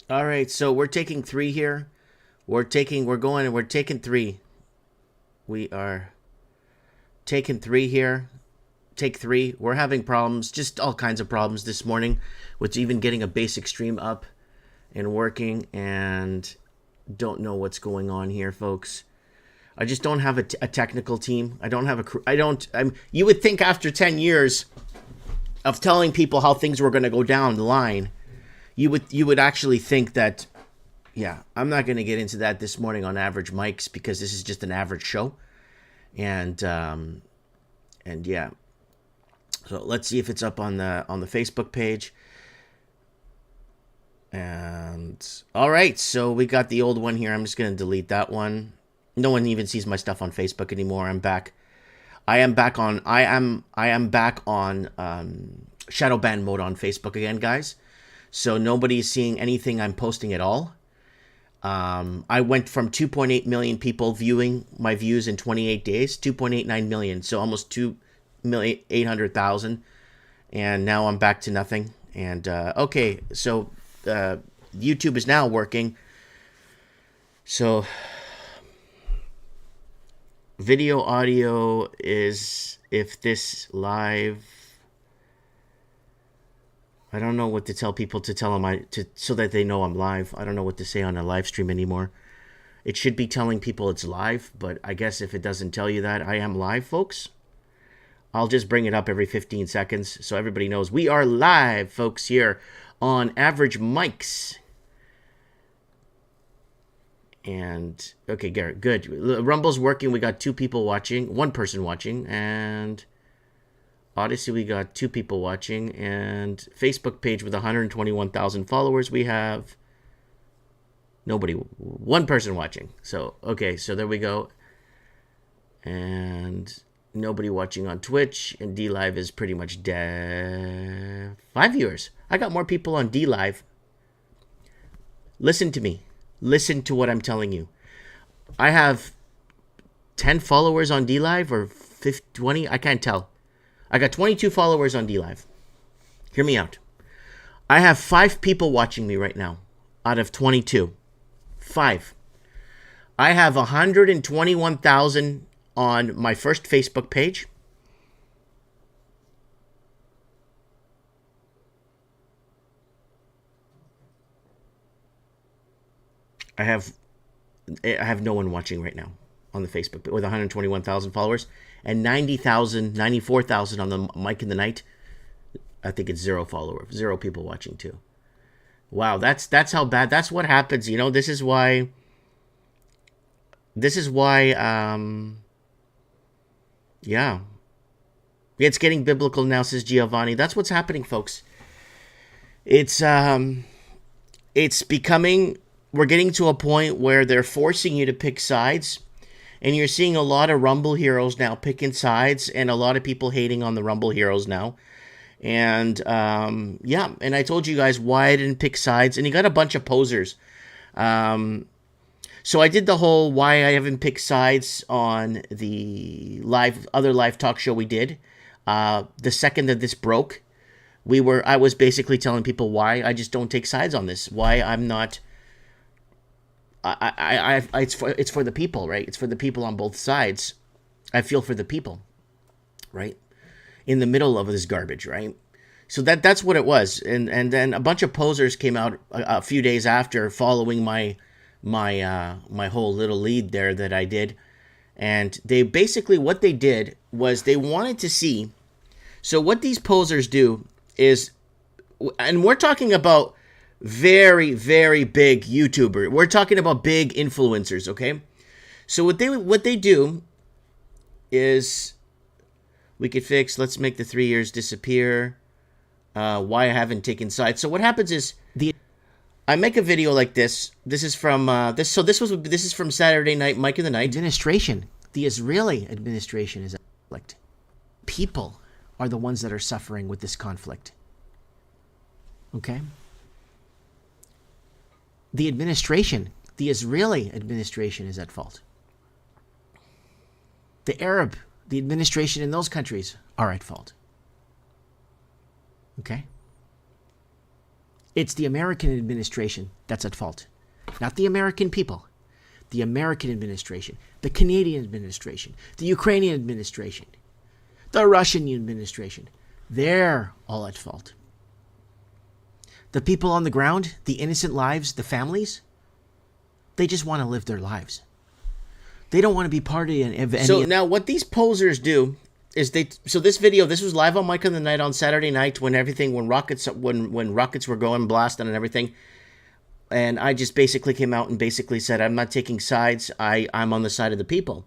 All right, so we're taking three here. We're taking three. We are taking three here. Take three. We're having problems, just all kinds of problems this morning with even getting a basic stream up and working, and don't know what's going on here, folks. I just don't have a technical team. I don't have a crew. You would think after 10 years of telling people how things were going to go down the line, you would actually think that, yeah, I'm not going to get into that this morning on average mics because this is just an average show. And yeah. So let's see if it's up on the Facebook page. And all right, so we got the old one here. I'm just going to delete that one. No one even sees my stuff on Facebook anymore. I'm back. I am back on shadow ban mode on Facebook again, guys. So nobody's seeing anything I'm posting at all. I went from 2.8 million people viewing my views in 28 days, 2.89 million, so almost 2,800,000, and now I'm back to nothing. And okay, so YouTube is now working. So video audio is if this live. I don't know what to tell people to tell them so that they know I'm live. I don't know what to say on a live stream anymore. It should be telling people it's live, but I guess if it doesn't tell you that I am live, folks, I'll just bring it up every 15 seconds so everybody knows we are live, folks, here on Average Mics. And okay, Garrett, good. Rumble's working. We got 2 people watching, 1 person watching, and Odyssey, we got 2 people watching, and Facebook page with 121,000 followers, we have nobody, 1 person watching. So, okay, so there we go. And nobody watching on Twitch, and DLive is pretty much dead. 5 viewers. I got more people on DLive. Listen to me. Listen to what I'm telling you. I have 10 followers on DLive or 20, I can't tell. I got 22 followers on DLive. Hear me out. I have 5 people watching me right now out of 22. 5. I have 121,000 on my first Facebook page. I have no one watching right now on the Facebook with 121,000 followers, and 90,000, 94,000 on the Mike in the Night. I think it's 0 followers, 0 people watching too. Wow, that's how bad. That's what happens. You know, this is why. Yeah, it's getting biblical now, says Giovanni. That's what's happening, folks. It's becoming. We're getting to a point where they're forcing you to pick sides. And you're seeing a lot of Rumble heroes now picking sides, and a lot of people hating on the Rumble heroes now. And yeah, and I told you guys why I didn't pick sides, and you got a bunch of posers. So I did the whole why I haven't picked sides on the other live talk show we did. The second that this broke, I was basically telling people why I just don't take sides on this. Why I'm not. It's for the people, right? It's for the people on both sides. I feel for the people, right? In the middle of this garbage, right? So that's what it was. And then a bunch of posers came out a few days after, following my whole little lead there that I did. And they basically, what they did was they wanted to see. So what these posers do is, and we're talking about very, very big YouTuber. We're talking about big influencers, okay? So what they do is, we could fix, let's make the 3 years disappear. Why I haven't taken sides. So what happens is, I make a video like this. This is from this is from Saturday night, Mike in the Night. Administration, the Israeli administration is a conflict. People are the ones that are suffering with this conflict. Okay? The Israeli administration is at fault. The administration in those countries are at fault. Okay? It's the American administration that's at fault. Not the American people. The American administration, the Canadian administration, the Ukrainian administration, the Russian administration. They're all at fault. The people on the ground, the innocent lives, the families, they just want to live their lives. They don't want to be part of any... So now what these posers do is so this video, this was live on Mike in the Night on Saturday night when rockets were going blasting and everything. And I just basically came out and basically said, I'm not taking sides. I'm on the side of the people.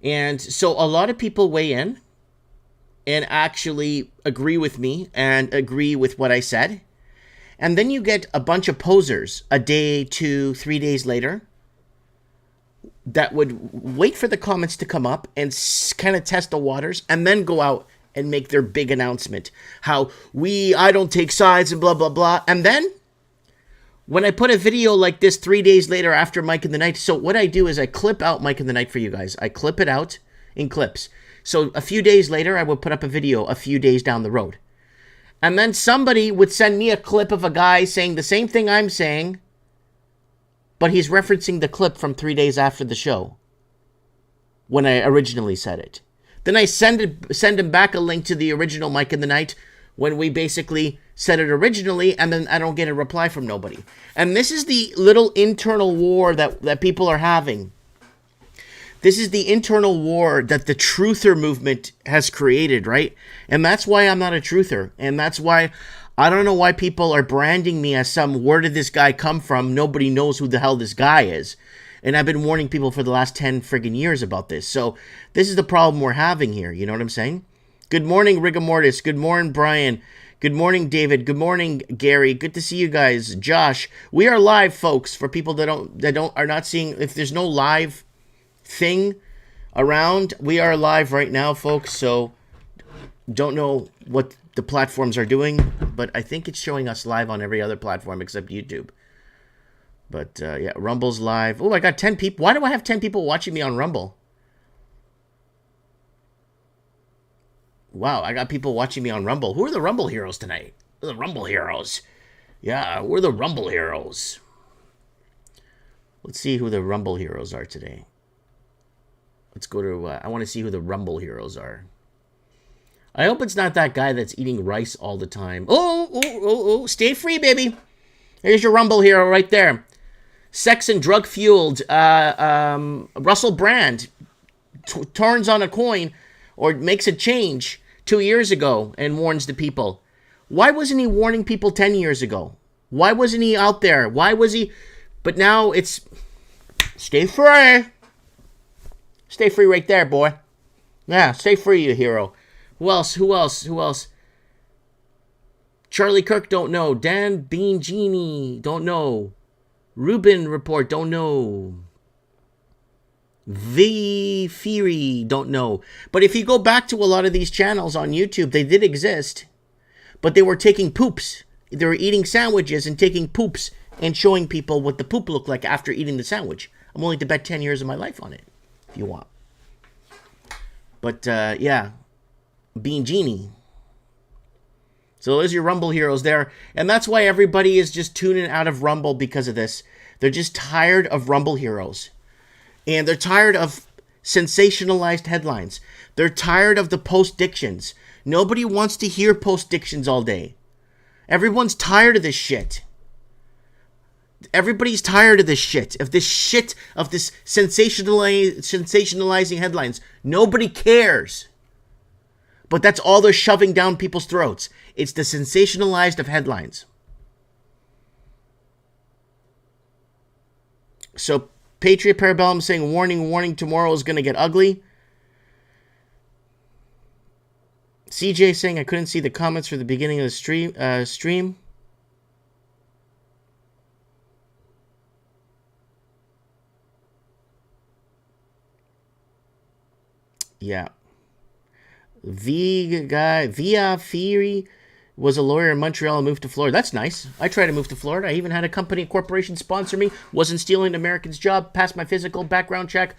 And so a lot of people weigh in and actually agree with me and agree with what I said. And then you get a bunch of posers a day, 2, 3 days later that would wait for the comments to come up and kind of test the waters and then go out and make their big announcement. How I don't take sides and blah, blah, blah. And then when I put a video like this 3 days later after Mike in the Night, so what I do is I clip out Mike in the Night for you guys. I clip it out in clips. So a few days later, I would put up a video a few days down the road. And then somebody would send me a clip of a guy saying the same thing I'm saying, but he's referencing the clip from 3 days after the show when I originally said it. Then I send him back a link to the original Mike in the Night when we basically said it originally, and then I don't get a reply from nobody. And this is the little internal war that people are having. This is the internal war that the truther movement has created, right? And that's why I'm not a truther. And that's why I don't know why people are branding me as where did this guy come from? Nobody knows who the hell this guy is. And I've been warning people for the last 10 friggin' years about this. So this is the problem we're having here. You know what I'm saying? Good morning, Rigor Mortis. Good morning, Brian. Good morning, David. Good morning, Gary. Good to see you guys. Josh, we are live, folks. For people that are not seeing, if there's no live thing around, we are live right now, folks. So don't know what the platforms are doing, but I think it's showing us live on every other platform except YouTube. But yeah, Rumble's live. Oh, I got 10 people. Why do I have 10 people watching me on Rumble? Wow, I got people watching me on Rumble. Who are the Rumble heroes tonight? Who are the Rumble heroes? Yeah, we're the Rumble heroes. Let's see who the Rumble heroes are today. Let's go to, I want to see who the Rumble heroes are. I hope it's not that guy that's eating rice all the time. Oh, stay free, baby. Here's your Rumble hero right there. Sex and drug-fueled Russell Brand turns on a coin or makes a change 2 years ago and warns the people. Why wasn't he warning people 10 years ago? Why wasn't he out there? Why was he? But now it's stay free. Stay free right there, boy. Yeah, stay free, you hero. Who else? Charlie Kirk, don't know. Dan Bean Genie, don't know. Ruben Report, don't know. V Fury, don't know. But if you go back to a lot of these channels on YouTube, they did exist. But they were taking poops. They were eating sandwiches and taking poops and showing people what the poop looked like after eating the sandwich. I'm willing to bet 10 years of my life on it, if you want. But, yeah. Bean Genie. So there's your Rumble heroes there. And that's why everybody is just tuning out of Rumble because of this. They're just tired of Rumble heroes. And they're tired of sensationalized headlines. They're tired of the post-dictions. Nobody wants to hear post-dictions all day. Everyone's tired of this shit. Everybody's tired of this shit. Of this sensationalizing headlines. Nobody cares. But that's all they're shoving down people's throats. It's the sensationalized of headlines. So, Patriot Parabellum saying, warning, tomorrow is going to get ugly. CJ saying, I couldn't see the comments for the beginning of the stream. Yeah. Via Fieri was a lawyer in Montreal and moved to Florida. That's nice. I tried to move to Florida. I even had a corporation sponsor me. Wasn't stealing an American's job. Passed my physical background check,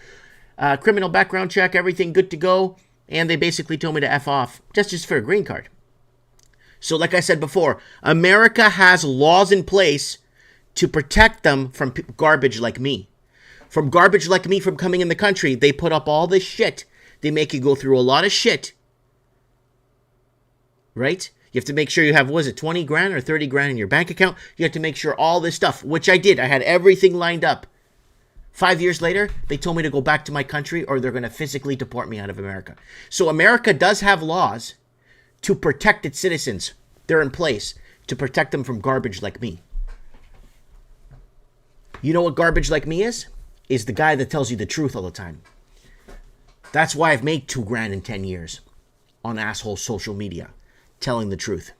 criminal background check, everything good to go. And they basically told me to F off just for a green card. So like I said before, America has laws in place to protect them from garbage like me. From garbage like me from coming in the country. They put up all this shit. They make you go through a lot of shit. Right? You have to make sure you have, 20 grand or 30 grand in your bank account? You have to make sure all this stuff, which I did. I had everything lined up. 5 years later, they told me to go back to my country or they're going to physically deport me out of America. So America does have laws to protect its citizens. They're in place to protect them from garbage like me. You know what garbage like me is? Is the guy that tells you the truth all the time. That's why I've made 2 grand in 10 years on asshole social media, telling the truth.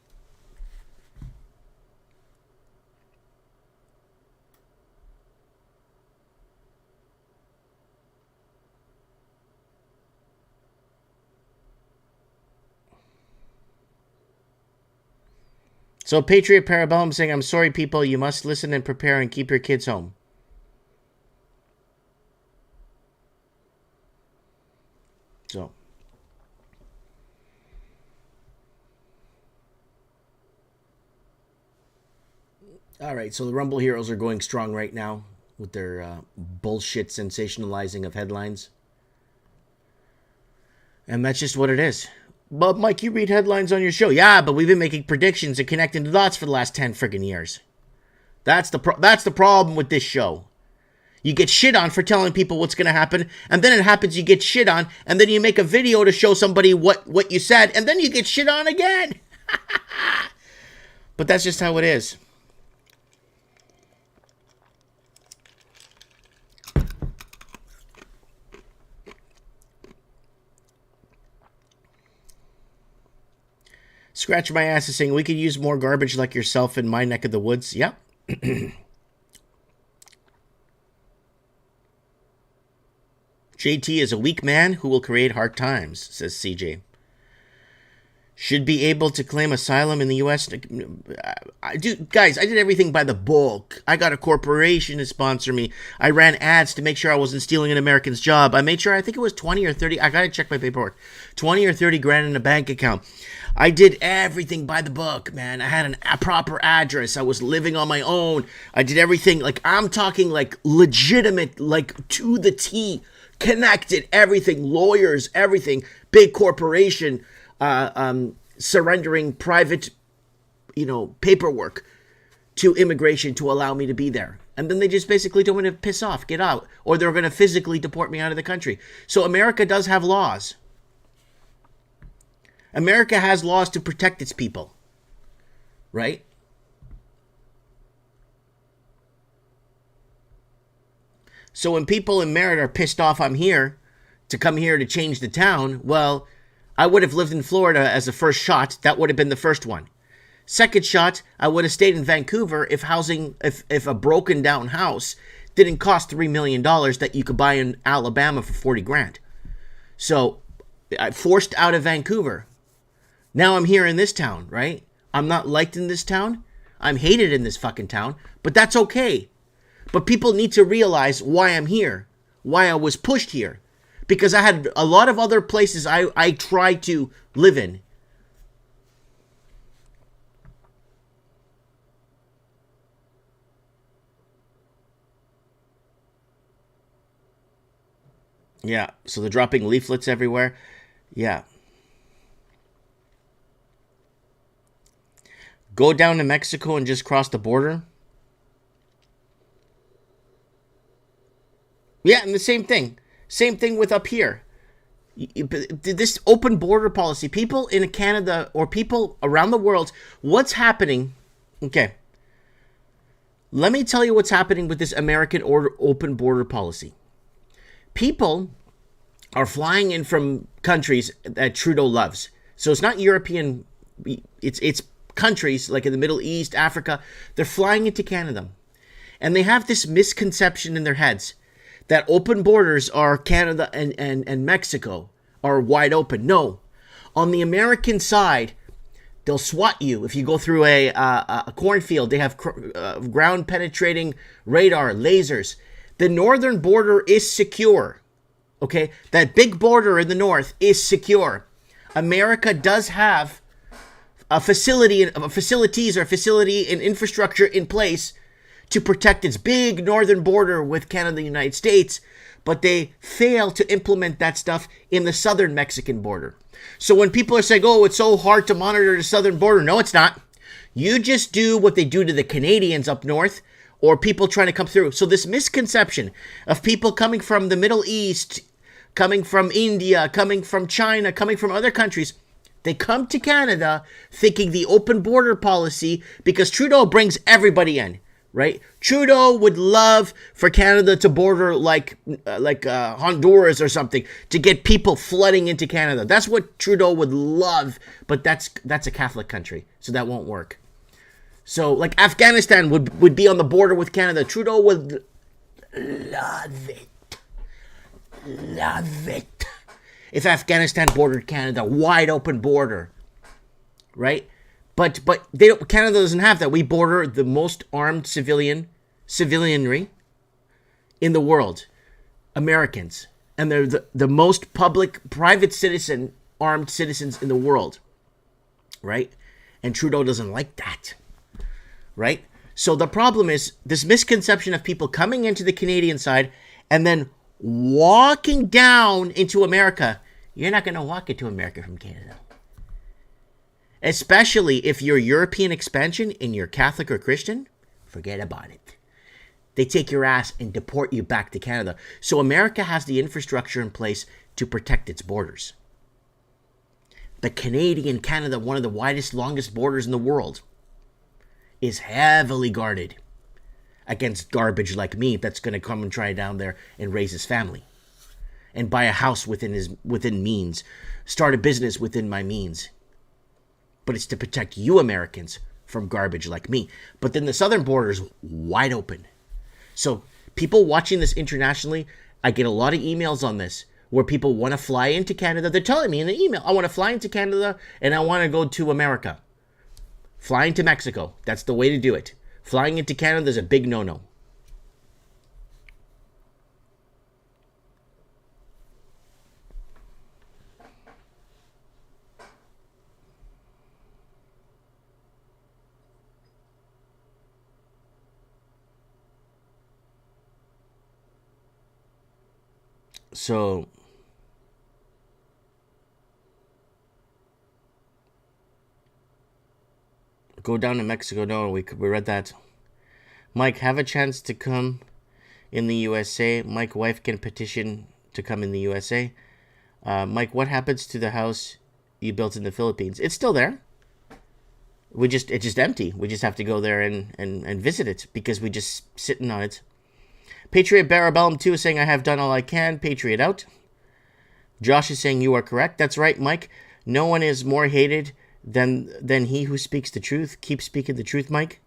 So Patriot Parabellum saying, I'm sorry people, you must listen and prepare and keep your kids home. So. All right, so the Rumble Heroes are going strong right now with their bullshit sensationalizing of headlines. And that's just what it is. But Mike, you read headlines on your show. Yeah, but we've been making predictions and connecting the dots for the last 10 friggin' years. That's the problem with this show. You get shit on for telling people what's going to happen, and then it happens, you get shit on, and then you make a video to show somebody what you said, and then you get shit on again. But that's just how it is. Scratch my ass is saying, we could use more garbage like yourself in my neck of the woods. Yep. JT is a weak man who will create hard times, says CJ. Should be able to claim asylum in the U.S. Guys, I did everything by the book. I got a corporation to sponsor me. I ran ads to make sure I wasn't stealing an American's job. I made sure, I think it was 20 or 30. I got to check my paperwork. 20 or 30 grand in a bank account. I did everything by the book, man. I had a proper address. I was living on my own. I did everything. Like, I'm talking like legitimate, like to the T. Connected, everything. Lawyers, everything. Big corporation. Surrendering private, paperwork to immigration to allow me to be there. And then they just basically told me to piss off, get out, or they're going to physically deport me out of the country. So America does have laws. America has laws to protect its people. Right? So when people in Merritt are pissed off I'm here to come here to change the town, well, I would have lived in Florida as a first shot. That would have been the first one. Second shot, I would have stayed in Vancouver if a broken down house didn't cost $3 million that you could buy in Alabama for 40 grand. So I forced out of Vancouver. Now I'm here in this town, right? I'm not liked in this town. I'm hated in this fucking town, but that's okay. But people need to realize why I'm here, why I was pushed here. Because I had a lot of other places I tried to live in. Yeah, so they're dropping leaflets everywhere. Yeah. Go down to Mexico and just cross the border. Yeah, and the same thing. Same thing with up here. This open border policy, people in Canada or people around the world, what's happening? Okay. Let me tell you what's happening with this American open border policy. People are flying in from countries that Trudeau loves. So it's not European, it's countries like in the Middle East, Africa. They're flying into Canada. And they have this misconception in their heads that open borders are Canada and Mexico are wide open. No. On the American side, they'll SWAT you. If you go through a cornfield, they have ground-penetrating radar, lasers. The northern border is secure. Okay? That big border in the north is secure. America does have a facility and infrastructure in place to protect its big northern border with Canada and the United States, but they fail to implement that stuff in the southern Mexican border. So when people are saying, oh, it's so hard to monitor the southern border, no, it's not. You just do what they do to the Canadians up north, or people trying to come through. So this misconception of people coming from the Middle East, coming from India, coming from China, coming from other countries, they come to Canada thinking the open border policy, because Trudeau brings everybody in, right? Trudeau would love for Canada to border like Honduras or something, to get people flooding into Canada. That's what Trudeau would love, but that's a Catholic country, so that won't work. So like Afghanistan would be on the border with Canada. Trudeau would love it. Love it. If Afghanistan bordered Canada, wide open border, right? But Canada doesn't have that. We border the most armed civilianry in the world, Americans, and they're the most private armed citizens in the world, right? And Trudeau doesn't like that, right? So the problem is this misconception of people coming into the Canadian side and then walking down into America. You're not going to walk into America from Canada. Especially if you're European expansion and you're Catholic or Christian, forget about it. They take your ass and deport you back to Canada. So America has the infrastructure in place to protect its borders. The Canada, one of the widest, longest borders in the world, is heavily guarded against garbage like me that's going to come and try down there and raise his family and buy a house within means, start a business within my means. But it's to protect you Americans from garbage like me. But then the southern border is wide open. So people watching this internationally, I get a lot of emails on this where people want to fly into Canada. They're telling me in the email, I want to fly into Canada and I want to go to America. Flying to Mexico, that's the way to do it. Flying into Canada is a big no-no. So go down to Mexico. No, we read that. Mike, have a chance to come in the USA. Mike, wife can petition to come in the USA. Mike, what happens to the house you built in the Philippines? It's still there. It's just empty. We just have to go there and visit it because we just sitting on it. Patriot Barabellum 2 is saying, I have done all I can. Patriot out. Josh is saying, you are correct. That's right, Mike. No one is more hated than he who speaks the truth. Keep speaking the truth, Mike.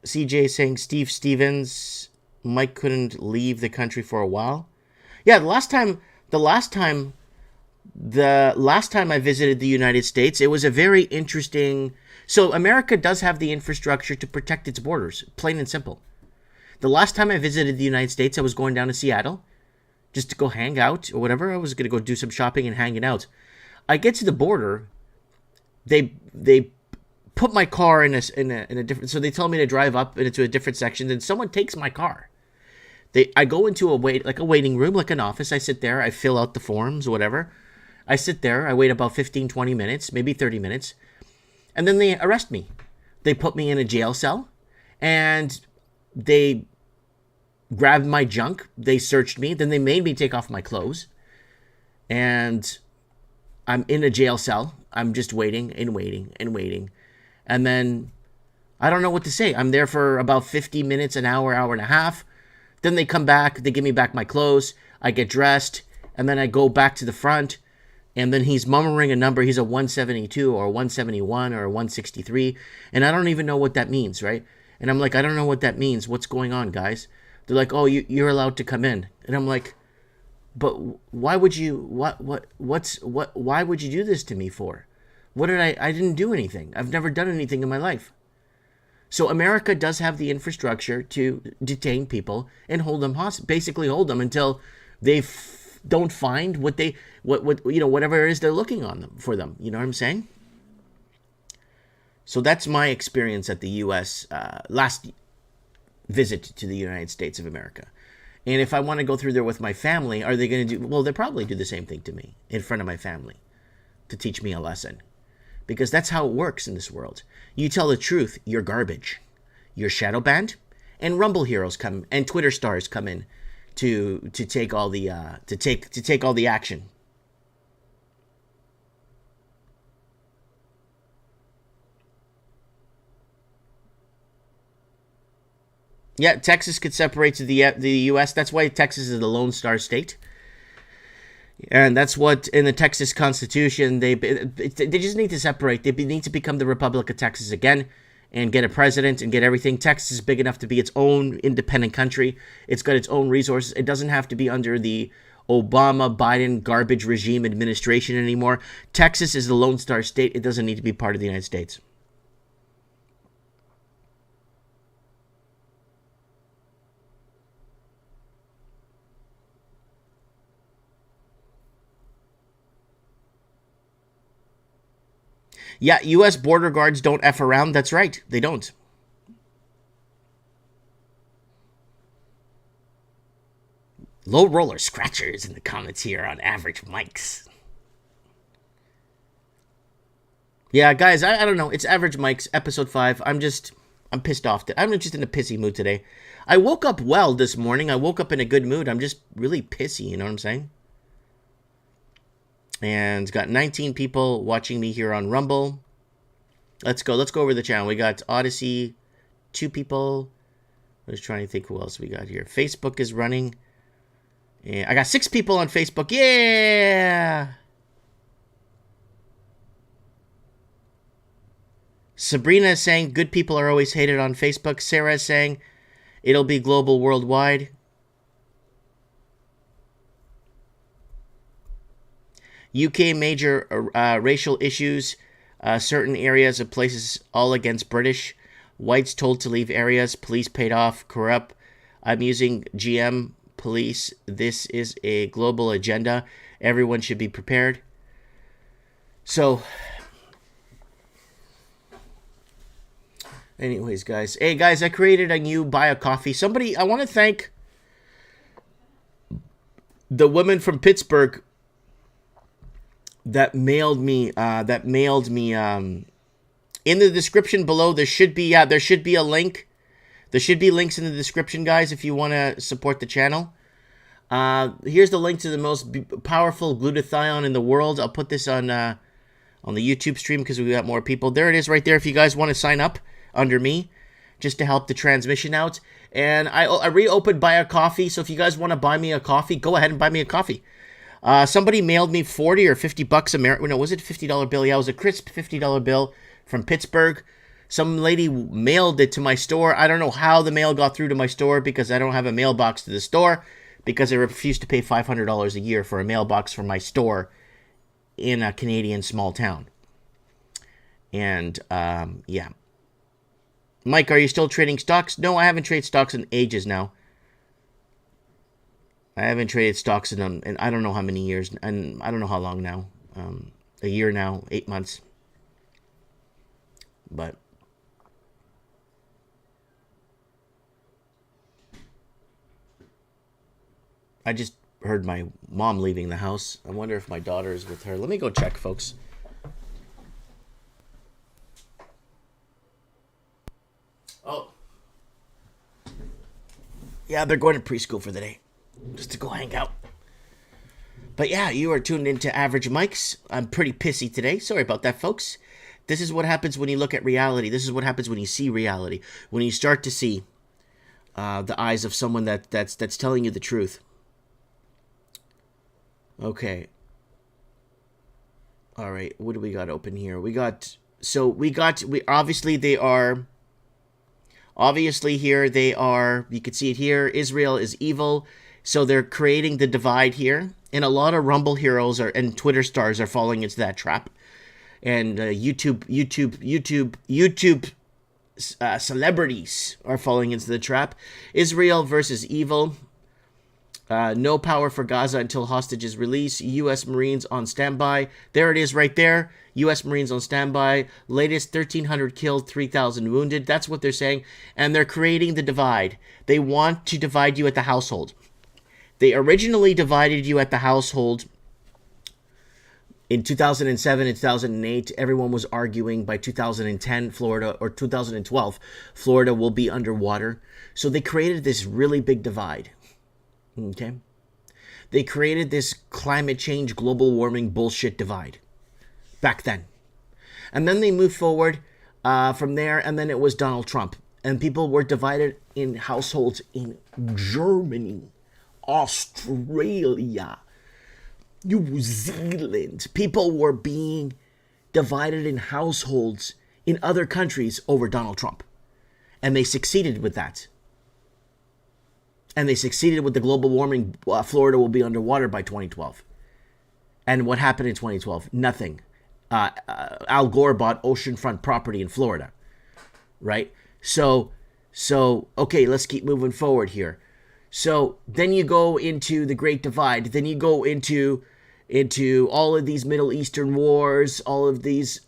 CJ saying, Steve Stevens, Mike couldn't leave the country for a while. Yeah, the last time I visited the United States, it was a very interesting. So America does have the infrastructure to protect its borders, plain and simple. The last time I visited the United States, I was going down to Seattle just to go hang out or whatever. I was going to go do some shopping and hanging out. I get to the border. They put my car in a different. So they tell me to drive up into a different section. Then someone takes my car. I go into a waiting room, like an office. I sit there. I fill out the forms or whatever. I sit there. I wait about 15, 20 minutes, maybe 30 minutes. And then they arrest me. They put me in a jail cell. And they grabbed my junk. They searched me. Then they made me take off my clothes. And I'm in a jail cell. I'm just waiting and waiting and waiting. And then I don't know what to say. I'm there for about 50 minutes, an hour, hour and a half. Then they come back. They give me back my clothes. I get dressed. And then I go back to the front. And then he's murmuring a number. He's a 172 or 171 or 163. And I don't even know what that means, right? And I'm like, I don't know what that means. What's going on, guys? They're like, oh, you're allowed to come in. And I'm like, but why would you, why would you do this to me for? I didn't do anything. I've never done anything in my life. So America does have the infrastructure to detain people and hold them hostage, basically hold them until they don't find what whatever it is they're looking on them for them. You know what I'm saying? So that's my experience at the U.S. Last visit to the United States of America. And if I want to go through there with my family, are they going to do? Well, they'll probably do the same thing to me in front of my family to teach me a lesson. Because that's how it works in this world. You tell the truth, you're garbage. You're shadow banned, and Rumble heroes come and Twitter stars come in to take all the to take all the action. Yeah, Texas could separate to the U.S. That's why Texas is the Lone Star State. And that's what, in the Texas Constitution, they just need to separate. They need to become the Republic of Texas again and get a president and get everything. Texas is big enough to be its own independent country. It's got its own resources. It doesn't have to be under the Obama-Biden garbage regime administration anymore. Texas is the Lone Star State. It doesn't need to be part of the United States. Yeah, U.S. border guards don't F around. That's right. They don't. Low roller scratchers in the comments here on Average Mics. Yeah, guys, I don't know. It's Average Mics, episode 5. I'm pissed off. I'm just in a pissy mood today. I woke up well this morning. I woke up in a good mood. I'm just really pissy, you know what I'm saying? And got 19 people watching me here on Rumble. Let's go over the channel. We got Odyssey, 2 people. I was trying to think who else we got here. Facebook is running. And I got 6 people on Facebook. Yeah! Sabrina is saying good people are always hated on Facebook. Sarah is saying it'll be global worldwide. UK major racial issues, certain areas of places all against British. Whites told to leave areas, police paid off, corrupt. I'm using GM police. This is a global agenda. Everyone should be prepared. So, anyways, guys. Hey, guys, I created a new buy a coffee. I want to thank the woman from Pittsburgh that mailed me in the description below. There should be a link. There should be links in the description, guys, if you want to support the channel. Here's the link to the most powerful glutathione in the world. I'll put this on the YouTube stream because we got more people. There it is right there if you guys want to sign up under me just to help the transmission out. And I reopened Buy a Coffee, so if you guys want to buy me a coffee, go ahead and buy me a coffee. Somebody mailed me 40 or 50 bucks American. No, was it a $50 bill? Yeah, it was a crisp $50 bill from Pittsburgh. Some lady mailed it to my store. I don't know how the mail got through to my store because I don't have a mailbox to the store because I refused to pay $500 a year for a mailbox for my store in a Canadian small town. And, yeah. Mike, are you still trading stocks? No, I haven't traded stocks in ages now. I haven't traded stocks in them in I don't know how many years, and I don't know how long now. A year now, 8 months. But I just heard my mom leaving the house. I wonder if my daughter is with her. Let me go check, folks. Oh. Yeah, they're going to preschool for the day. Just to go hang out. But yeah, you are tuned into Average Mics. I'm pretty pissy today. Sorry about that, folks. This is what happens when you look at reality. This is what happens when you see reality. When you start to see the eyes of someone that's telling you the truth. Okay. All right. What do we got open here? Obviously here they are, you can see it here, Israel is evil. So they're creating the divide here. And a lot of Rumble heroes and Twitter stars are falling into that trap. And YouTube celebrities are falling into the trap. Israel versus evil. No power for Gaza until hostages release. U.S. Marines on standby. There it is right there. U.S. Marines on standby. Latest 1,300 killed, 3,000 wounded. That's what they're saying. And they're creating the divide. They want to divide you at the household. They originally divided you at the household in 2007 and 2008. Everyone was arguing by 2010, Florida, or 2012, Florida will be underwater. So they created this really big divide. Okay? They created this climate change, global warming bullshit divide back then. And then they moved forward from there, and then it was Donald Trump. And people were divided in households in Germany, Australia, New Zealand. People were being divided in households in other countries over Donald Trump. And they succeeded with that. And they succeeded with the global warming. Florida will be underwater by 2012. And what happened in 2012? Nothing. Al Gore bought oceanfront property in Florida. Right? So, okay, let's keep moving forward here. So then you go into the Great Divide. Then you go into all of these Middle Eastern wars, all of these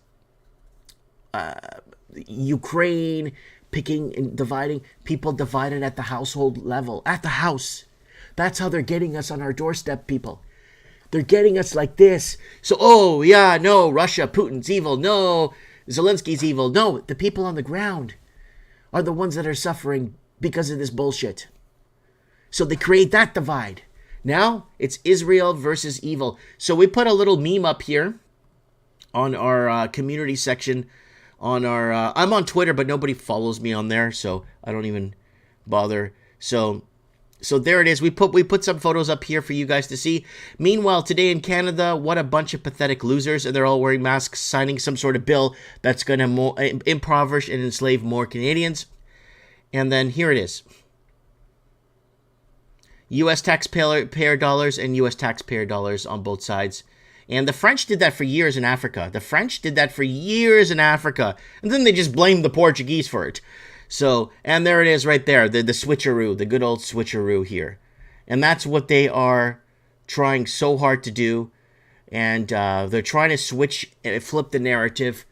Ukraine, picking and dividing, people divided at the household level, at the house. That's how they're getting us on our doorstep, people. They're getting us like this. So, oh, yeah, no, Russia, Putin's evil. No, Zelensky's evil. No, the people on the ground are the ones that are suffering because of this bullshit. So they create that divide. Now it's Israel versus evil. So we put a little meme up here on our community section. On our, I'm on Twitter, but nobody follows me on there, so I don't even bother. So there it is. We put some photos up here for you guys to see. Meanwhile, today in Canada, what a bunch of pathetic losers, and they're all wearing masks, signing some sort of bill that's going to impoverish and enslave more Canadians. And then here it is. U.S. taxpayer dollars and U.S. taxpayer dollars on both sides. And the French did that for years in Africa. And then they just blamed the Portuguese for it. So, and there it is right there. The switcheroo, the good old switcheroo here. And that's what they are trying so hard to do. And they're trying to flip the narrative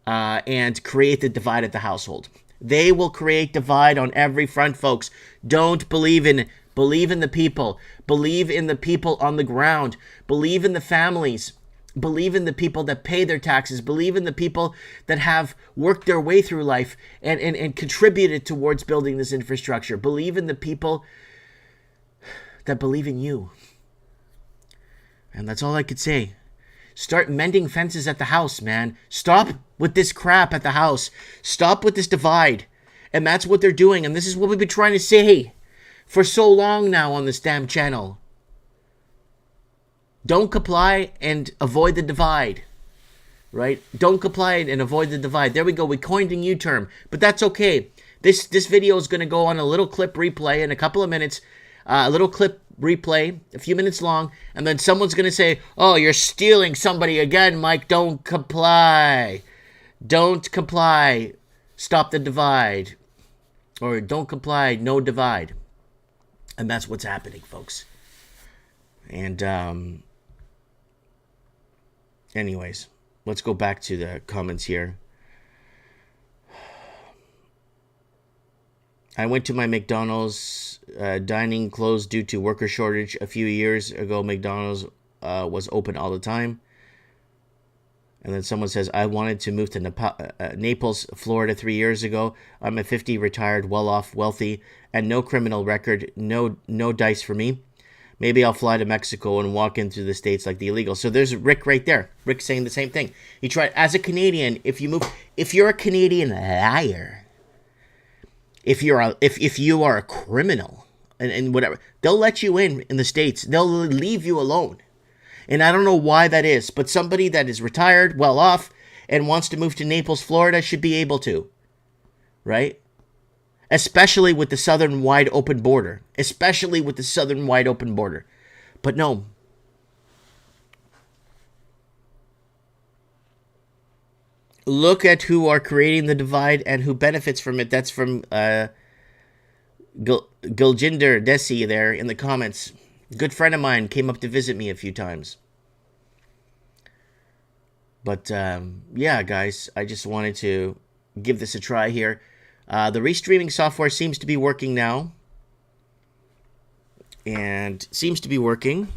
and create the divide at the household. They will create divide on every front, folks. Don't believe in the people. Believe in the people on the ground. Believe in the families. Believe in the people that pay their taxes. Believe in the people that have worked their way through life and contributed towards building this infrastructure. Believe in the people that believe in you. And that's all I could say. Start mending fences at the house, man. Stop with this crap at the house. Stop with this divide. And that's what they're doing. And this is what we've been trying to say for so long now on this damn channel. Don't comply and avoid the divide. Right? Don't comply and avoid the divide. There we go. We coined a new term. But that's okay. This video is going to go on a little clip replay in a couple of minutes. A little clip replay, a few minutes long. And then someone's going to say, oh, you're stealing somebody again, Mike. Don't comply. Don't comply. Stop the divide. Or don't comply, no divide. And that's what's happening, folks. And, anyways, let's go back to the comments here. I went to my McDonald's dining closed due to worker shortage. A few years ago, McDonald's was open all the time. And then someone says, I wanted to move to Naples, Florida 3 years ago. I'm a 50, retired, well-off, wealthy, and no criminal record. No dice for me. Maybe I'll fly to Mexico and walk in through the States like the illegal. So there's Rick right there. Rick saying the same thing. He tried, as a Canadian, if you're a Canadian liar, if you are a criminal and whatever, they'll let you in the States. They'll leave you alone. And I don't know why that is, but somebody that is retired, well off, and wants to move to Naples, Florida should be able to. Right? Especially with the southern wide open border. But no. Look at who are creating the divide and who benefits from it. That's from Giljinder Desi there in the comments. A good friend of mine came up to visit me a few times. But yeah, guys, I just wanted to give this a try here. The restreaming software seems to be working now. And seems to be working.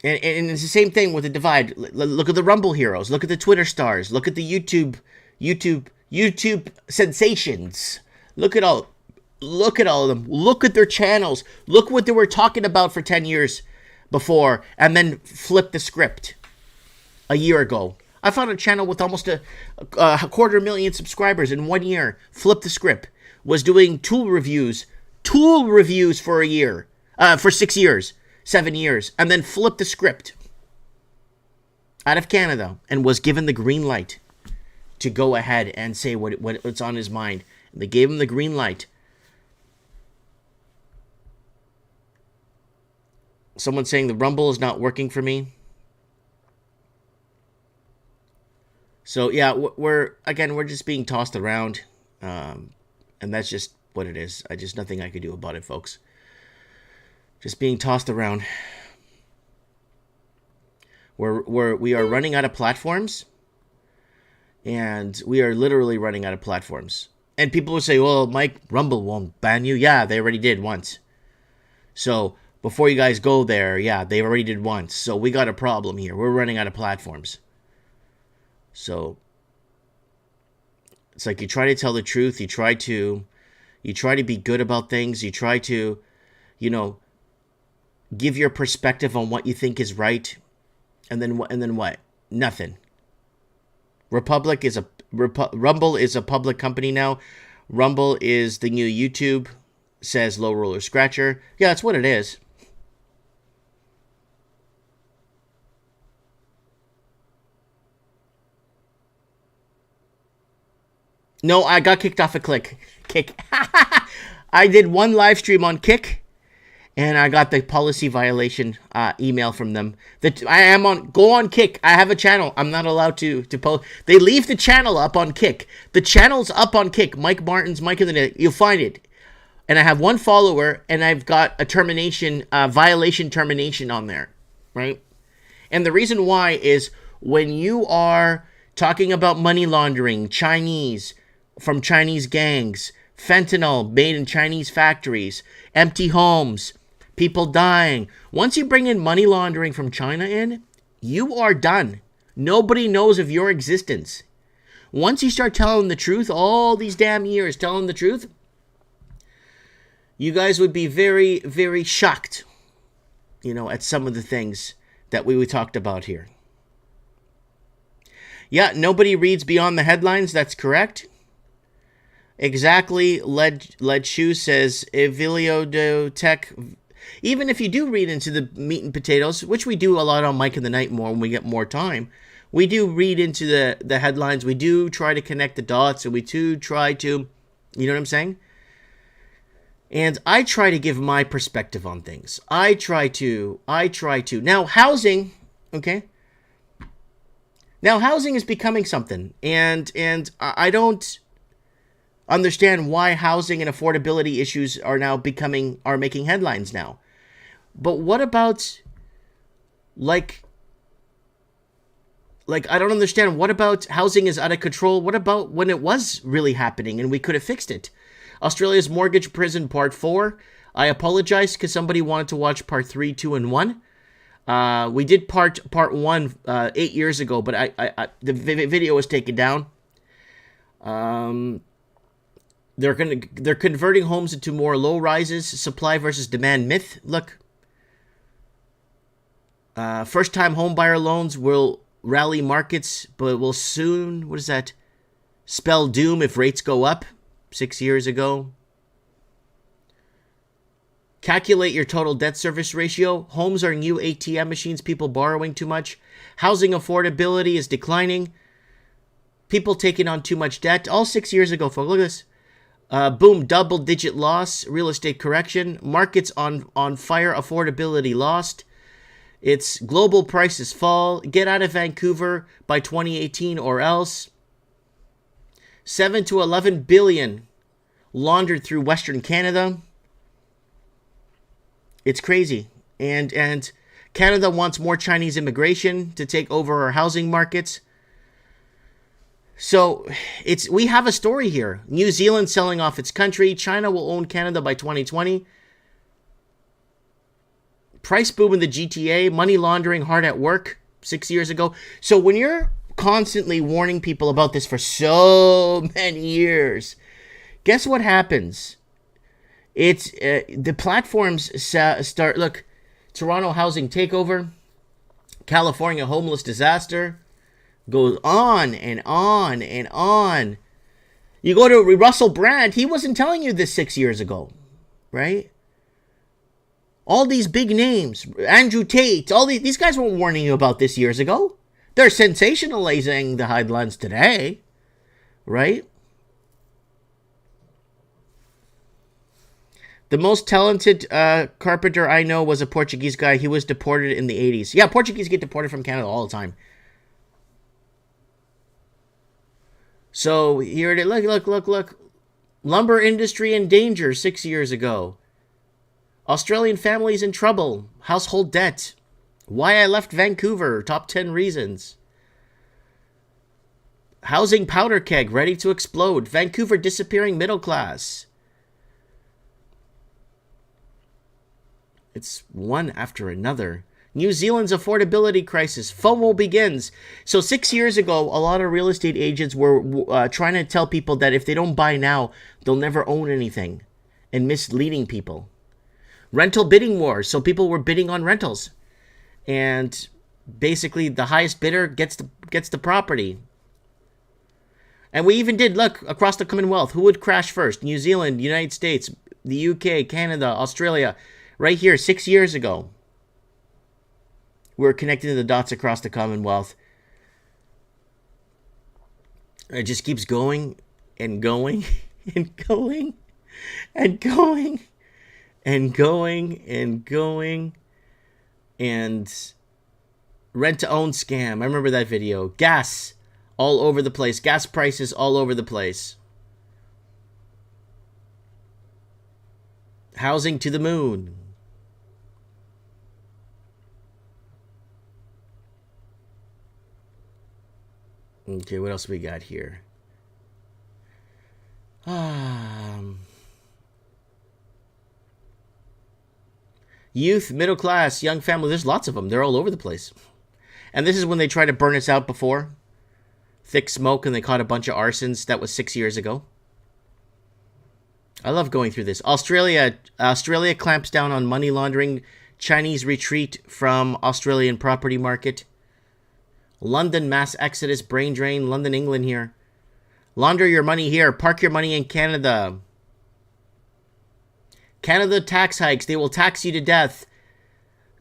And it's the same thing with the divide. Look at the Rumble heroes. Look at the Twitter stars. Look at the YouTube sensations. Look at all of them. Look at their channels. Look what they were talking about for 10 years before, and then flip the script a year ago. I found a channel with almost a 250,000 subscribers in 1 year. Flip the script. Was doing tool reviews for a year, for 6 years, 7 years, and then flipped the script out of Canada and was given the green light to go ahead and say what's on his mind. And they gave him the green light. Someone's saying the Rumble is not working for me. So yeah, we're just being tossed around, and that's just what it is. Nothing I could do about it, folks. Just being tossed around. We are running out of platforms, and we are literally running out of platforms. And people will say, "Well, Mike, Rumble won't ban you." Yeah, they already did once. So before you guys go there, yeah, they already did once. So we got a problem here. We're running out of platforms. So it's like you try to tell the truth. You try to be good about things. You try to, give your perspective on what you think is right. And then what? Nothing. Rumble is a public company now. Rumble is the new YouTube, says Low Roller Scratcher. Yeah, that's what it is. No, I got kicked off of Kick. I did one live stream on Kick, and I got the policy violation email from them. That go on Kick. I have a channel. I'm not allowed to post. They leave the channel up on Kick. The channel's up on Kick. Mike Martin's Mike in the Net. You'll find it. And I have one follower, and I've got a violation termination on there, right? And the reason why is when you are talking about money laundering, from Chinese gangs, fentanyl made in Chinese factories, empty homes, people dying. Once you bring in money laundering from China in, you are done. Nobody knows of your existence. Once you start telling the truth, all these damn years telling the truth, you guys would be very, very shocked, at some of the things that we talked about here. Yeah, nobody reads beyond the headlines. That's correct. Exactly. Led Shoe says, Evilio do Tech. Even if you do read into the meat and potatoes, which we do a lot on Mike in the Night more when we get more time, we do read into the headlines. We do try to connect the dots, and we do try to, you know what I'm saying? And I try to give my perspective on things. I try to. Now, housing, okay? Now, housing is becoming something, and I don't understand why housing and affordability issues are making headlines now. But what about, like I don't understand. What about housing is out of control? What about when it was really happening and we could have fixed it? Australia's mortgage prison part 4. I apologize because somebody wanted to watch part 3, 2, and 1. We did part 1 8 years ago, but the video was taken down. They're converting homes into more low rises. Supply versus demand myth. Look, first time home buyer loans will rally markets, but will soon, what is that, spell doom if rates go up. 6 years ago. Calculate your total debt service ratio. Homes are new ATM machines. People borrowing too much. Housing affordability is declining. People taking on too much debt. All 6 years ago, folks. Look at this. Boom, double-digit loss. Real estate correction. Markets on fire. Affordability lost. It's global prices fall. Get out of Vancouver by 2018 or else. 7 to 11 billion laundered through Western Canada. It's crazy. And Canada wants more Chinese immigration to take over our housing markets. So we have a story here. New Zealand selling off its country. China will own Canada by 2020. Price boom in the GTA. Money laundering hard at work 6 years ago. So when you're constantly warning people about this for so many years, guess what happens? It's the platforms start. Look, Toronto housing takeover, California homeless disaster, goes on and on and on. You go to Russell Brand, he wasn't telling you this 6 years ago, right? All these big names, Andrew Tate, all these guys weren't warning you about this years ago. They're sensationalizing the headlines today, right? The most talented carpenter I know was a Portuguese guy. He was deported in the 80s. Yeah, Portuguese get deported from Canada all the time. So here it is. Look. Lumber industry in danger 6 years ago. Australian families in trouble. Household debt. Why I left Vancouver. Top 10 reasons. Housing powder keg ready to explode. Vancouver disappearing middle class. It's one after another. New Zealand's affordability crisis. FOMO begins. So 6 years ago, a lot of real estate agents were trying to tell people that if they don't buy now, they'll never own anything, and misleading people. Rental bidding wars. So people were bidding on rentals, and basically the highest bidder gets the property. And we even did look across the Commonwealth. Who would crash first? New Zealand, United States, the UK, Canada, Australia. Right here, 6 years ago. We're connecting the dots across the Commonwealth. It just keeps going and going and going and going and going and going. And rent-to-own scam. I remember that video. Gas all over the place. Gas prices all over the place. Housing to the moon. Okay, what else we got here? Youth, middle class, young family. There's lots of them. They're all over the place. And this is when they tried to burn us out before. Thick smoke, and they caught a bunch of arsons. That was 6 years ago. I love going through this. Australia clamps down on money laundering. Chinese retreat from Australian property market. London mass exodus, brain drain. London, England here. Launder your money here. Park your money in Canada. Canada tax hikes. They will tax you to death.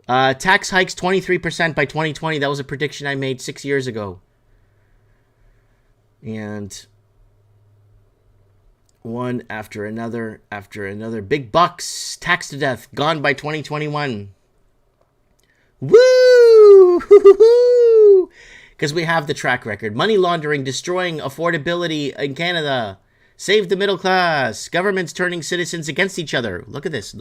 Tax hikes 23% by 2020. That was a prediction I made 6 years ago. And one after another. Big bucks. Taxed to death. Gone by 2021. Woo! Because we have the track record. Money laundering, destroying affordability in Canada. Save the middle class. Governments turning citizens against each other. Look at this.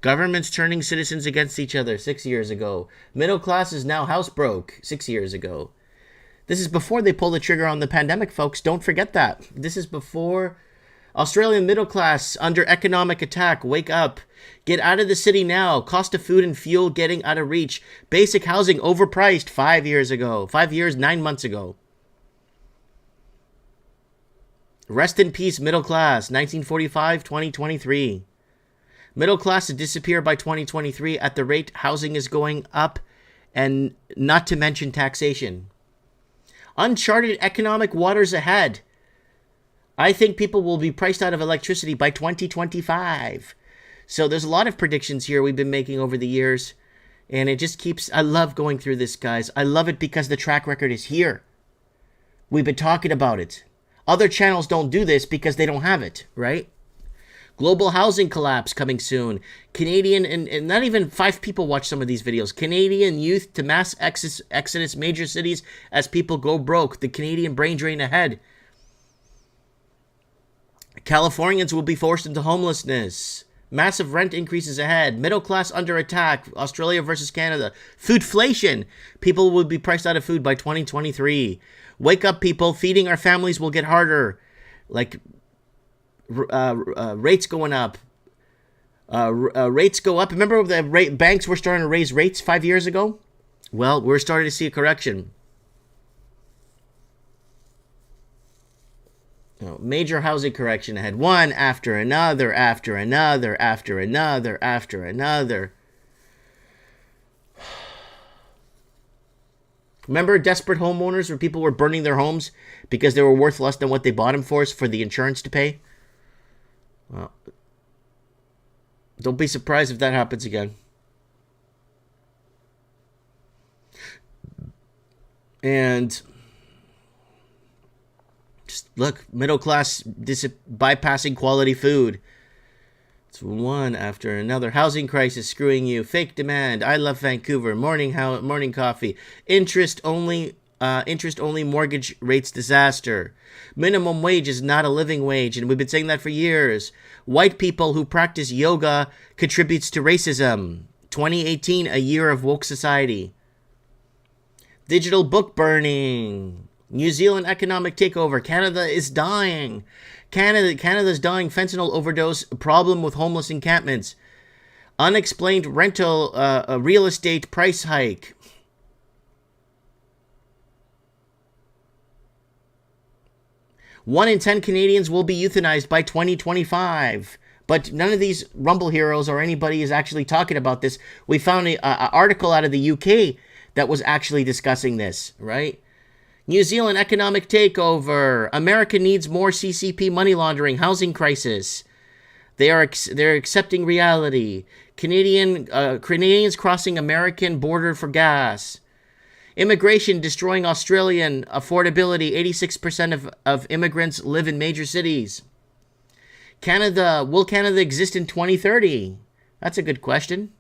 Governments turning citizens against each other 6 years ago. Middle class is now house broke 6 years ago. This is before they pull the trigger on the pandemic, folks. Don't forget that. This is before Australian middle class under economic attack. Wake up. Get out of the city now. Cost of food and fuel getting out of reach. Basic housing overpriced 5 years ago. 5 years, 9 months ago. Rest in peace, middle class. 1945, 2023. Middle class to disappear by 2023 at the rate housing is going up, and not to mention taxation. Uncharted economic waters ahead. I think people will be priced out of electricity by 2025. So there's a lot of predictions here we've been making over the years. And it just keeps... I love going through this, guys. I love it because the track record is here. We've been talking about it. Other channels don't do this because they don't have it, right? Global housing collapse coming soon. Canadian, and not even 5 people watch some of these videos. Canadian youth to mass exodus major cities as people go broke. The Canadian brain drain ahead. Californians will be forced into homelessness. Massive rent increases ahead. Middle class under attack. Australia versus Canada. Foodflation. People will be priced out of food by 2023. Wake up, people. Feeding our families will get harder. Like, rates going up. Rates go up. Remember the banks were starting to raise rates 5 years ago? Well, we're starting to see a correction. Major housing correction ahead. One after another, after another, after another, after another. Remember desperate homeowners where people were burning their homes because they were worth less than what they bought them for the insurance to pay? Well, don't be surprised if that happens again. And just look, middle class bypassing quality food. It's one after another. Housing crisis screwing you. Fake demand. I love Vancouver. Morning coffee. Interest only mortgage rates disaster. Minimum wage is not a living wage, and we've been saying that for years. White people who practice yoga contributes to racism. 2018, a year of woke society. Digital book burning. New Zealand economic takeover. Canada is dying. Canada's dying. Fentanyl overdose. Problem with homeless encampments. Unexplained rental real estate price hike. One in 10 Canadians will be euthanized by 2025. But none of these Rumble heroes or anybody is actually talking about this. We found an article out of the UK that was actually discussing this, right? New Zealand economic takeover. America needs more CCP money laundering. Housing crisis. They're accepting reality. Canadians crossing American border for gas. Immigration destroying Australian affordability. 86% of immigrants live in major cities. Will Canada exist in 2030? That's a good question.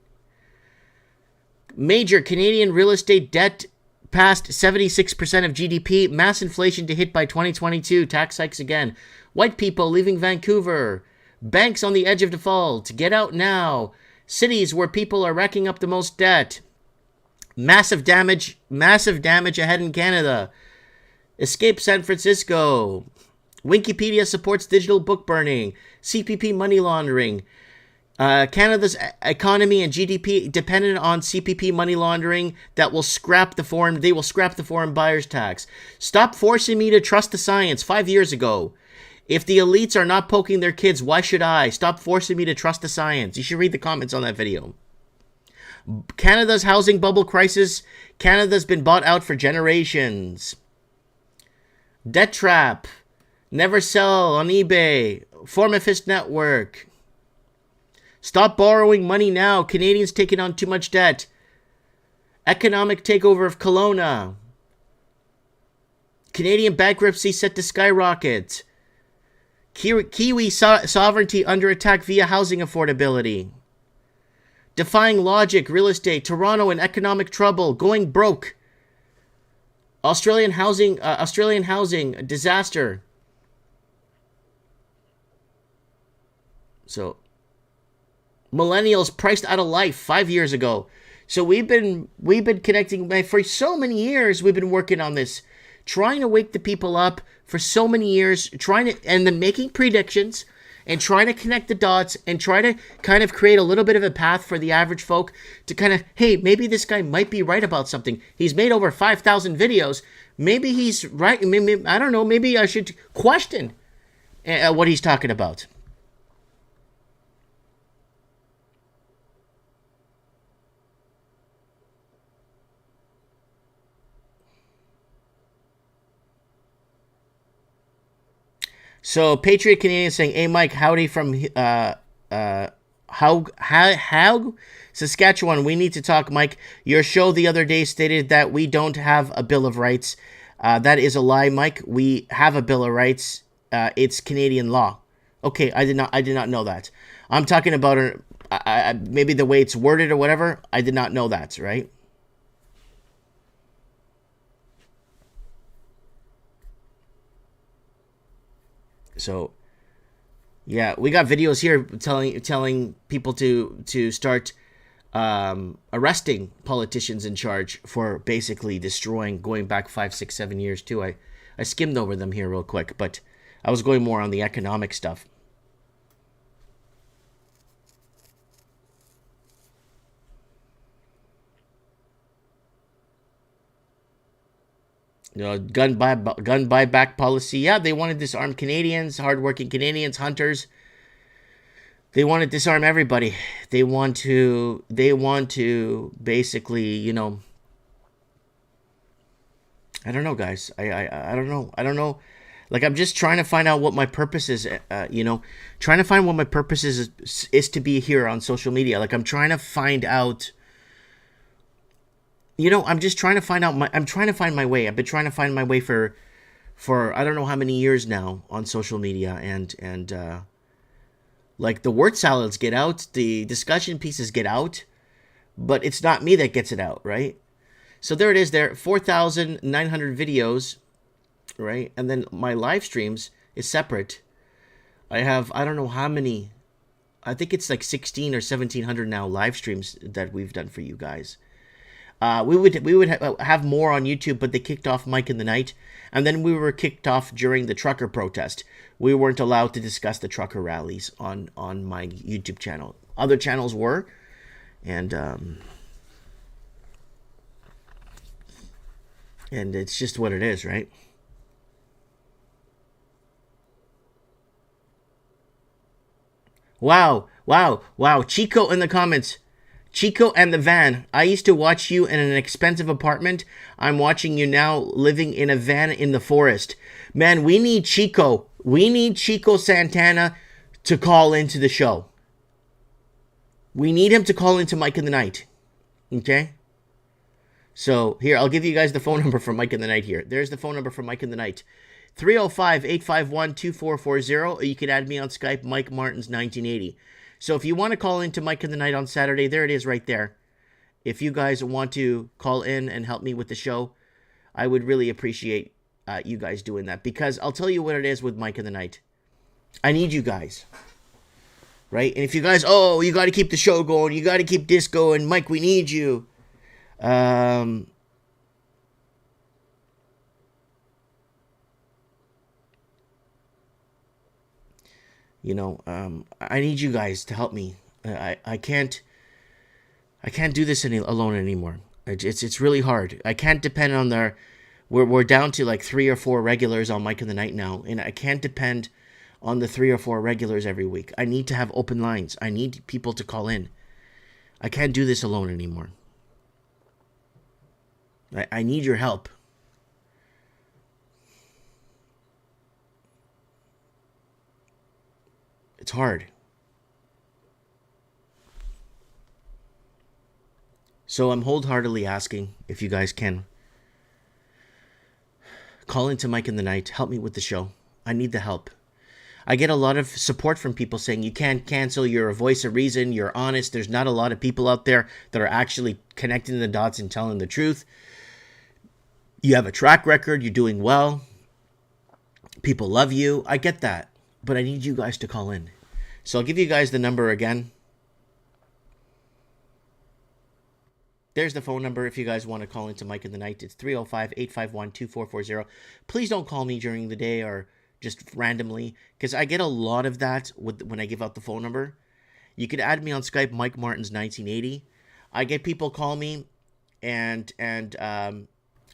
Major Canadian real estate debt past 76% of GDP. Mass inflation to hit by 2022. Tax hikes again. White people leaving Vancouver. Banks on the edge of default. Get out now. Cities where people are racking up the most debt. Massive damage ahead in Canada. Escape San Francisco. Wikipedia supports digital book burning. CPP money laundering. Canada's economy and GDP dependent on CPP money laundering they will scrap the foreign buyers tax. Stop forcing me to trust the science. 5 years ago. If the elites are not poking their kids, why should I? Stop forcing me to trust the science. You should read the comments on that video. Canada's housing bubble crisis. Canada's been bought out for generations. Debt trap. Never sell on eBay. Form a fist network. Stop borrowing money now. Canadians taking on too much debt. Economic takeover of Kelowna. Canadian bankruptcy set to skyrocket. Kiwi sovereignty under attack via housing affordability. Defying logic, real estate. Toronto in economic trouble. Going broke. Australian housing disaster. So, millennials priced out of life 5 years ago. So we've been connecting for so many years. We've been working on this, trying to wake the people up for so many years, and then making predictions and trying to connect the dots and try to kind of create a little bit of a path for the average folk to kind of, hey, maybe this guy might be right about something. He's made over 5,000 videos. Maybe he's right. Maybe, I don't know. Maybe I should question what he's talking about. So Patriot Canadian saying, "Hey Mike, howdy from how Saskatchewan. We need to talk, Mike. Your show the other day stated that we don't have a Bill of Rights. That is a lie, Mike. We have a Bill of Rights. It's Canadian law. Okay, I did not know that. I'm talking about maybe the way it's worded or whatever. I did not know that, right?" So, Yeah, we got videos here telling people to start arresting politicians in charge for basically destroying, going back 5, 6, 7 years too. I skimmed over them here real quick, but I was going more on the economic stuff. You know, gun buyback policy. Yeah, they want to disarm Canadians, hardworking Canadians, hunters. They want to disarm everybody. They want to basically, I don't know, guys. I don't know. I don't know. Like, I'm just trying to find out what my purpose is. Trying to find what my purpose is to be here on social media. Like, I'm trying to find out. I'm just trying to find out. I'm trying to find my way. I've been trying to find my way for I don't know how many years now on social media, and like, the word salads get out, the discussion pieces get out, but it's not me that gets it out, right? So there it is. There, 4,900 videos, right? And then my live streams is separate. I have, I don't know how many. I think it's like 16 or 1,700 now live streams that we've done for you guys. We would have more on YouTube, but they kicked off Mike in the Night, and then we were kicked off during the trucker protest. We weren't allowed to discuss the trucker rallies on my YouTube channel. Other channels were, and it's just what it is, right? Wow, wow, wow! Chico in the comments. Chico and the van. I used to watch you in an expensive apartment. I'm watching you now living in a van in the forest. Man, we need Chico. We need Chico Santana to call into the show. We need him to call into Mike in the Night. Okay? So, here, I'll give you guys the phone number for Mike in the Night here. There's the phone number for Mike in the Night. 305-851-2440, or you can add me on Skype, Mike Martins 1980. So if you want to call into Mike in the Night on Saturday, there it is right there. If you guys want to call in and help me with the show, I would really appreciate you guys doing that. Because I'll tell you what it is with Mike in the Night. I need you guys. Right? And if you guys, you got to keep the show going. You got to keep this going. Mike, we need you. I need you guys to help me. I can't do this alone anymore. It's really hard. I can't depend on we're down to like 3 or 4 regulars on Mike in the Night now, and I can't depend on the 3 or 4 regulars every week. I need to have open lines. I need people to call in. I can't do this alone anymore. I need your help. It's hard. So I'm wholeheartedly asking if you guys can call into Mike in the Night, help me with the show. I need the help. I get a lot of support from people saying you can't cancel, you're a voice of reason, you're honest. There's not a lot of people out there that are actually connecting the dots and telling the truth. You have a track record, you're doing well. People love you. I get that. But I need you guys to call in. So I'll give you guys the number again. There's the phone number if you guys want to call into Mike in the Night. It's 305-851-2440. Please don't call me during the day or just randomly, because I get a lot of that when I give out the phone number. You could add me on Skype, Mike Martins 1980. I get people call me and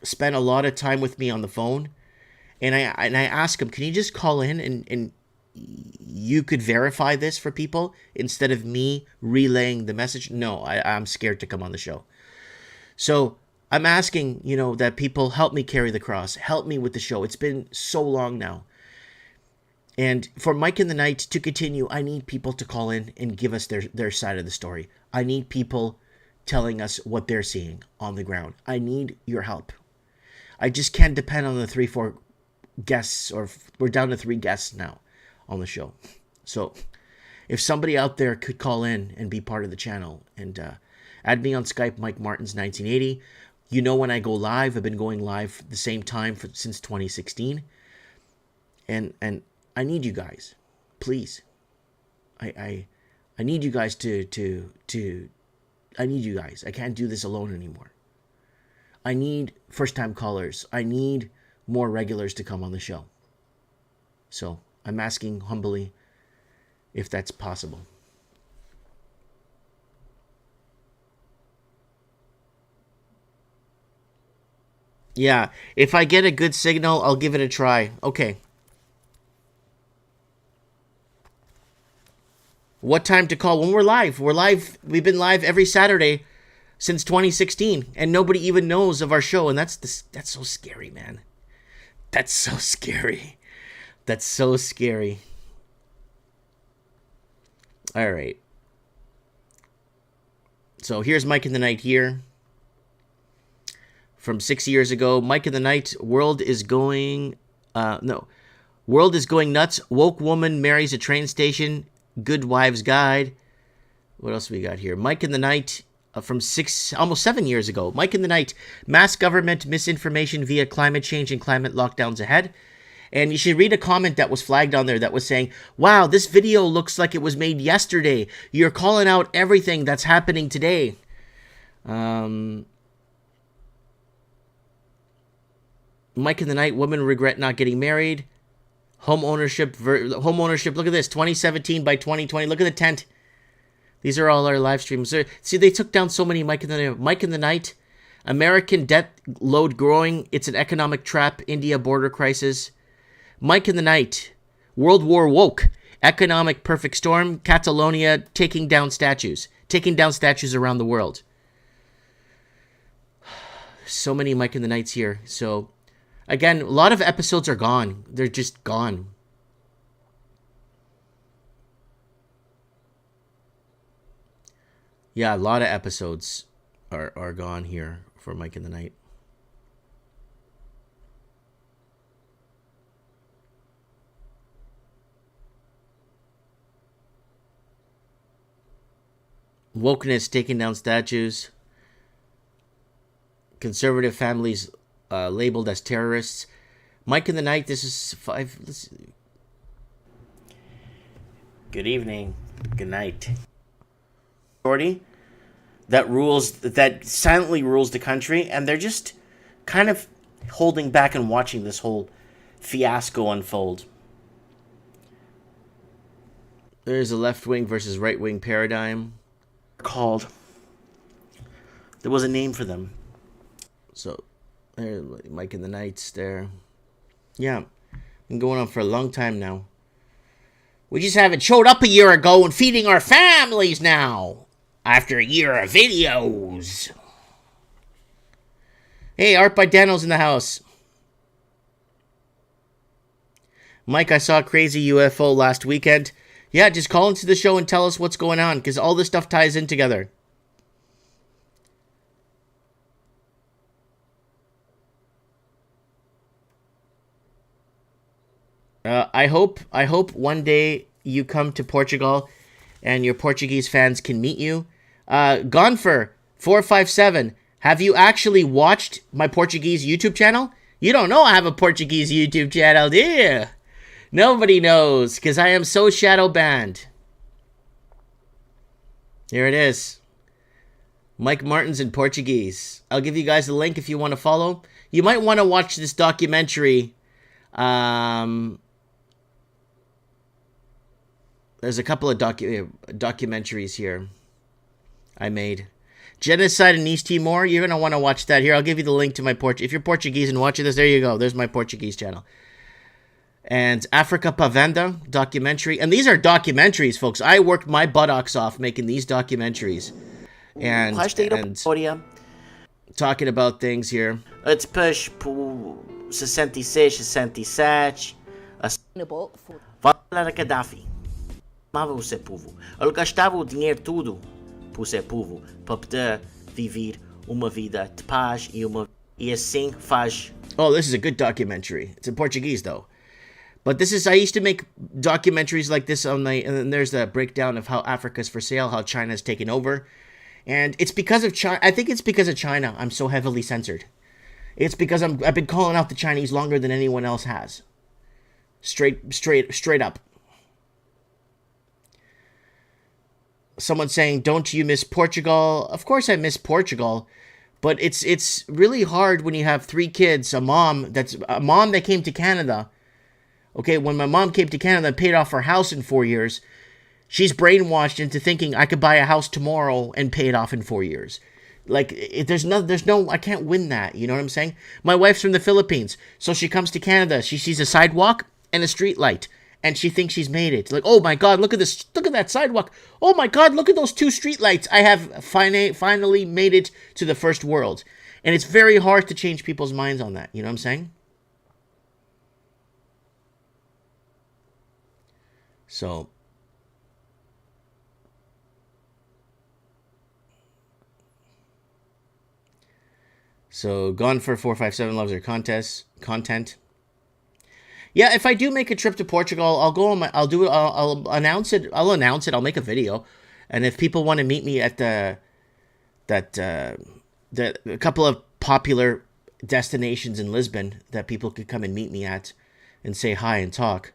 spend a lot of time with me on the phone. And I ask them, can you just call in and you could verify this for people instead of me relaying the message? No, I'm scared to come on the show. So I'm asking, that people help me carry the cross. Help me with the show. It's been so long now. And for Mike in the Night to continue, I need people to call in and give us their side of the story. I need people telling us what they're seeing on the ground. I need your help. I just can't depend on the 3-4 guests, or we're down to 3 guests now on the show. So if somebody out there could call in and be part of the channel and add me on Skype, Mike Martins 1980. When I go live, I've been going live the same time since 2016. And I need you guys. Please. I need you guys to I need you guys. I can't do this alone anymore. I need first-time callers. I need more regulars to come on the show. So I'm asking humbly if that's possible. Yeah, if I get a good signal, I'll give it a try. Okay. What time to call? When we're live. We're live. We've been live every Saturday since 2016, and nobody even knows of our show, and that's so scary, man. That's so scary. That's so scary. All right. So here's Mike in the Night here. From 6 years ago, Mike in the Night, world is going nuts. Woke woman marries a train station. Good Wives Guide. What else we got here? Mike in the Night from almost 7 years ago. Mike in the Night, mass government misinformation via climate change and climate lockdowns ahead. And you should read a comment that was flagged on there that was saying, wow, this video looks like it was made yesterday. You're calling out everything that's happening today. Mike in the Night, women regret not getting married. Home ownership. Look at this, 2017 by 2020. Look at the tent. These are all our live streams. See, they took down so many Mike in the Night. Mike in the Night, American debt load growing. It's an economic trap. India border crisis. Mike in the Night, World War woke. Economic perfect storm. Catalonia taking down statues. Taking down statues around the world. So many Mike in the Nights here. So, again, a lot of episodes are gone. They're just gone. Yeah, a lot of episodes are gone here for Mike in the Night. Wokeness taking down statues. Conservative families labeled as terrorists. Mike in the Night, this is 5. Good evening. Good night. Authority that silently rules the country, and they're just kind of holding back and watching this whole fiasco unfold. There's a left-wing versus right-wing paradigm. Called. There was a name for them. So, there, Mike in the Nights there. Yeah, been going on for a long time now. We just haven't showed up a year ago and feeding our families now. After a year of videos. Hey, Art by Dano's in the house. Mike, I saw a crazy UFO last weekend. Yeah, just call into the show and tell us what's going on, because all this stuff ties in together. I hope one day you come to Portugal and your Portuguese fans can meet you. Gonfer457, have you actually watched my Portuguese YouTube channel? You don't know I have a Portuguese YouTube channel, do you? Nobody knows, because I am so shadow banned. Here it is. Mike Martins in Portuguese. I'll give you guys a link if you want to follow. You might want to watch this documentary. There's a couple of documentaries here I made. Genocide in East Timor. You're going to want to watch that. Here, I'll give you the link to my If you're Portuguese and watching this, there you go. There's my Portuguese channel. And Africa Pavenda documentary. And these are documentaries, folks. I worked my buttocks off making these documentaries. And talking about things here. It's push 66, 67. Fala Gaddafi. Amava o seu povo. Ele gastava o dinheiro tudo para o seu povo, para poder viver uma vida de paz e assim faz. Oh, this is a good documentary. It's in Portuguese though. But this is, I used to make documentaries like this and then there's the breakdown of how Africa's for sale, how China's taken over. And it's because of China. I think it's because of China I'm so heavily censored. It's because I've been calling out the Chinese longer than anyone else has. Straight up. Someone saying, "Don't you miss Portugal?" Of course, I miss Portugal, but it's really hard when you have 3 kids, a mom that came to Canada. Okay, when my mom came to Canada and paid off her house in 4 years, she's brainwashed into thinking I could buy a house tomorrow and pay it off in 4 years. Like, there's no, I can't win that. You know what I'm saying? My wife's from the Philippines, so she comes to Canada. She sees a sidewalk and a street light, and she thinks she's made it. Like, oh my God, look at this! Look at that sidewalk! Oh my God, look at those 2 street lights! I have finally made it to the first world. And it's very hard to change people's minds on that. You know what I'm saying? So Gone for 457 loves their content. Yeah, if I do make a trip to Portugal, I'll go on my. I'll do it. I'll announce it. I'll make a video, and if people want to meet me at the a couple of popular destinations in Lisbon that people could come and meet me at, and say hi and talk.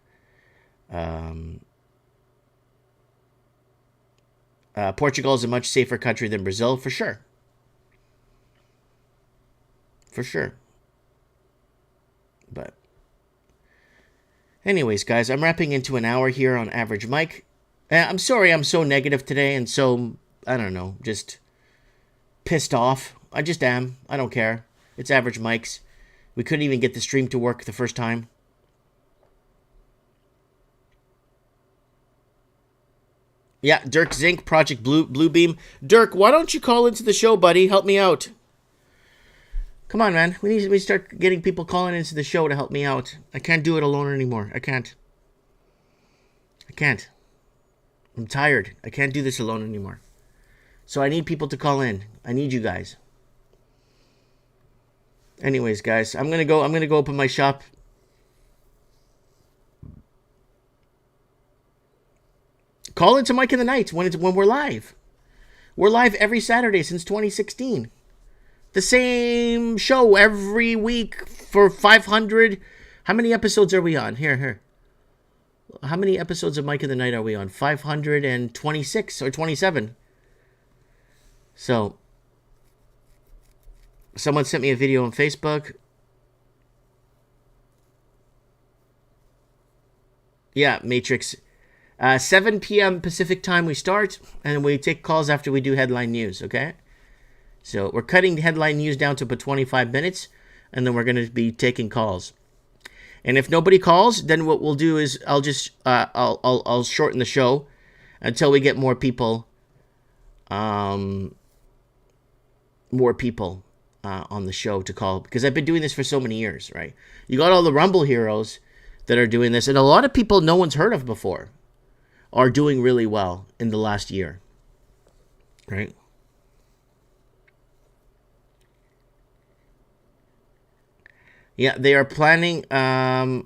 Portugal is a much safer country than Brazil, for sure. For sure. But anyways, guys, I'm wrapping into an hour here on Average Mike. I'm sorry I'm so negative today and so, I don't know, just pissed off. I just am. I don't care. It's Average Mike's. We couldn't even get the stream to work the first time. Yeah, Dirk Zink, Project Bluebeam. Dirk, why don't you call into the show, buddy? Help me out. Come on, man. We need to start getting people calling into the show to help me out. I can't do it alone anymore. I can't. I'm tired. I can't do this alone anymore. So I need people to call in. I need you guys. Anyways, guys, I'm gonna go open my shop. Call into Mike in the Night when we're live. We're live every Saturday since 2016. The same show every week for 500. How many episodes are we on? Here. How many episodes of Mike in the Night are we on? 526 or 27. So, someone sent me a video on Facebook. Yeah, Matrix. 7 p.m. Pacific time we start, and we take calls after we do headline news, okay? So we're cutting the headline news down to about 25 minutes, and then we're going to be taking calls. And if nobody calls, then what we'll do is I'll just I'll shorten the show until we get more people on the show to call, because I've been doing this for so many years, right? You got all the Rumble heroes that are doing this, and a lot of people no one's heard of before are doing really well in the last year, right? Yeah, they are planning on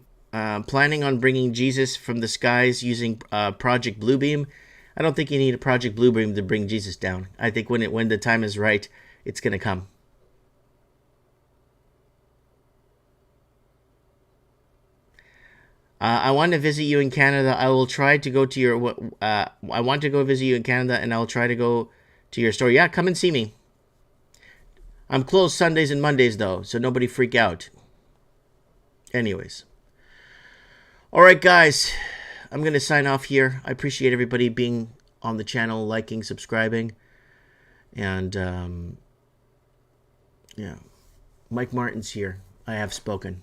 bringing Jesus from the skies using Project Bluebeam. I don't think you need a Project Bluebeam to bring Jesus down. I think when the time is right, it's going to come. I want to visit you in Canada. I will try to go to your... I want to go visit you in Canada, and I'll try to go to your store. Yeah, come and see me. I'm closed Sundays and Mondays, though, so nobody freak out. Anyways. All right, guys. I'm going to sign off here. I appreciate everybody being on the channel, liking, subscribing. And, yeah. Mike Martin's here. I have spoken.